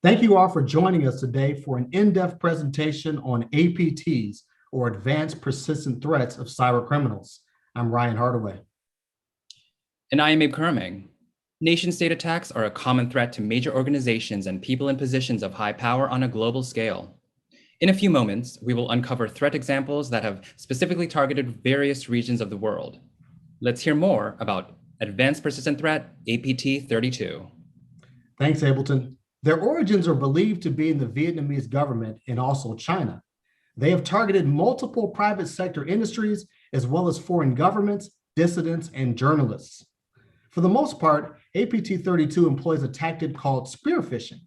Thank you all for joining us today for an in-depth presentation on APTs, or Advanced Persistent Threats of Cybercriminals. I'm Ryan Hardaway. And I am Abe Kerming. Nation-state attacks are a common threat to major organizations and people in positions of high power on a global scale. In a few moments, we will uncover threat examples that have specifically targeted various regions of the world. Let's hear more about Advanced Persistent Threat, APT-32. Thanks, Ableton. Their origins are believed to be in the Vietnamese government and also China. They have targeted multiple private sector industries, as well as foreign governments, dissidents, and journalists. For the most part, APT-32 employs a tactic called spear phishing.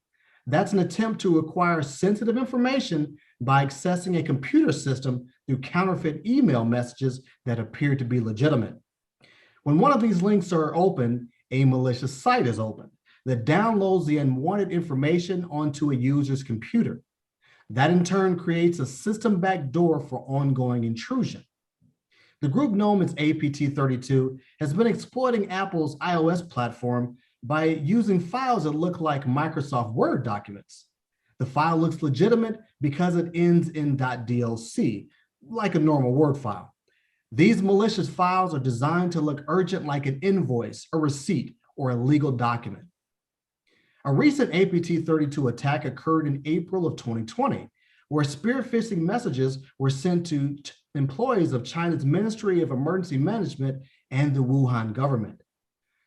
That's an attempt to acquire sensitive information by accessing a computer system through counterfeit email messages that appear to be legitimate. When one of these links are open, a malicious site is opened that downloads the unwanted information onto a user's computer. That in turn creates a system backdoor for ongoing intrusion. The group known as APT-32 has been exploiting Apple's iOS platform by using files that look like Microsoft Word documents. The file looks legitimate because it ends in .dlc, like a normal Word file. These malicious files are designed to look urgent, like an invoice, a receipt, or a legal document. A recent APT-32 attack occurred in April of 2020, where spear phishing messages were sent to employees of China's Ministry of Emergency Management and the Wuhan government.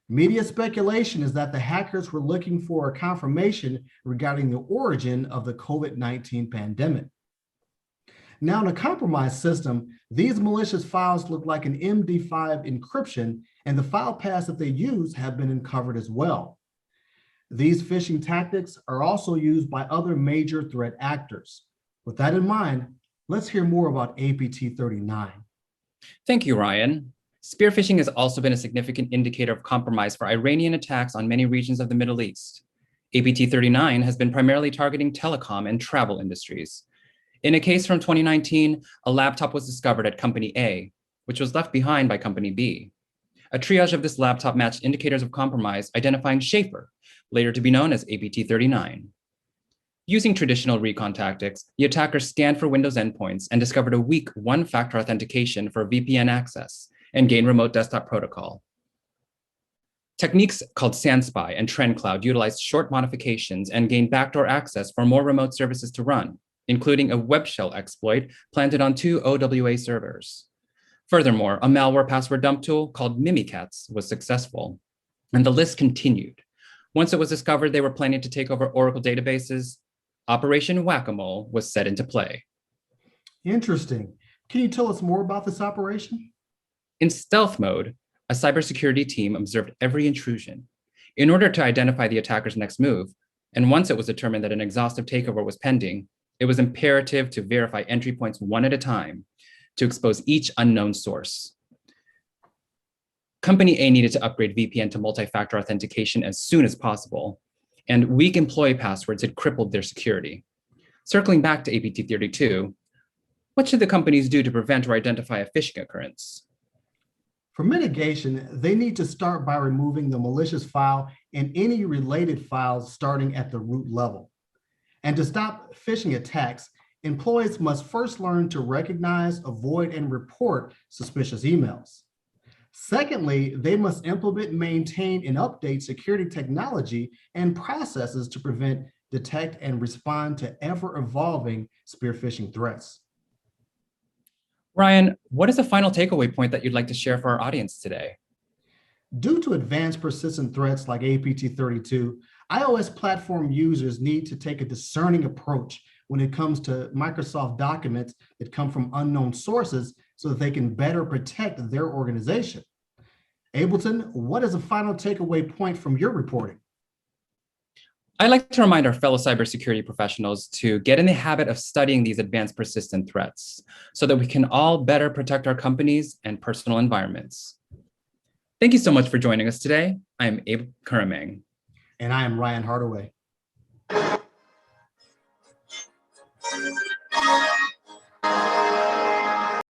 Media speculation is that the hackers were looking for a confirmation regarding the origin of the COVID-19 pandemic. Now, in a compromised system, these malicious files look like an MD5 encryption, and the file paths that they use have been uncovered as well. These phishing tactics are also used by other major threat actors. With that in mind, let's hear more about APT-39. Thank you, Ryan. Spear phishing has also been a significant indicator of compromise for Iranian attacks on many regions of the Middle East. APT-39 has been primarily targeting telecom and travel industries. In a case from 2019, a laptop was discovered at Company A, which was left behind by Company B. A triage of this laptop matched indicators of compromise, identifying Schaefer, later to be known as APT-39. Using traditional recon tactics, the attacker scanned for Windows endpoints and discovered a weak one-factor authentication for VPN access and gained remote desktop protocol. Techniques called SandSpy and TrendCloud utilized short modifications and gained backdoor access for more remote services to run, including a web shell exploit planted on 2 OWA servers. Furthermore, a malware password dump tool called Mimikatz was successful, and the list continued. Once it was discovered they were planning to take over Oracle databases, Operation Whack-A-Mole was set into play. Interesting. Can you tell us more about this operation? In stealth mode, a cybersecurity team observed every intrusion in order to identify the attacker's next move, and once it was determined that an exhaustive takeover was pending, it was imperative to verify entry points one at a time to expose each unknown source. Company A needed to upgrade VPN to multi-factor authentication as soon as possible, and weak employee passwords had crippled their security. Circling back to APT-32, what should the companies do to prevent or identify a phishing occurrence? For mitigation, they need to start by removing the malicious file and any related files starting at the root level. And to stop phishing attacks, employees must first learn to recognize, avoid, and report suspicious emails. Secondly, they must implement, maintain, and update security technology and processes to prevent, detect, and respond to ever-evolving spear phishing threats. Ryan, what is the final takeaway point that you'd like to share for our audience today? Due to advanced persistent threats like APT-32, iOS platform users need to take a discerning approach when it comes to Microsoft documents that come from unknown sources so that they can better protect their organization. Ableton, what is a final takeaway point from your reporting? I'd like to remind our fellow cybersecurity professionals to get in the habit of studying these advanced persistent threats so that we can all better protect our companies and personal environments. Thank you so much for joining us today. I am Abe Kerming. And I am Ryan Hardaway.